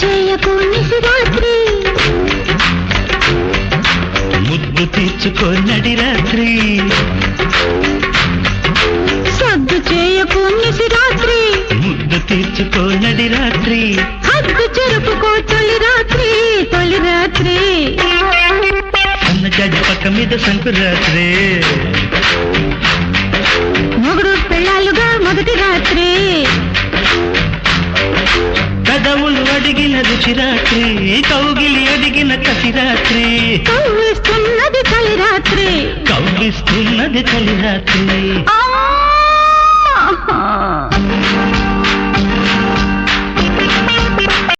చేయకు నిశిరాత్రి ముద్దు తీర్చుకో నడి రాత్రి సద్దు చేయకు నిశిరాత్రి ముద్దు తీర్చుకో నడి రాత్రి హద్దు చెరుపుకో తొలి రాత్రి తొలి రాత్రి అన్న జాజి పక్క మీద సంకురాత్రి మొగుడు పెళ్ళాలుగా మొదటి రాత్రి కదవులు అడిగిన రుచి రాత్రి కౌగిలి అడిగిన కసి రాత్రి కవ్విస్తున్నది చలి రాత్రి కవ్విస్తున్నది చలి రాత్రి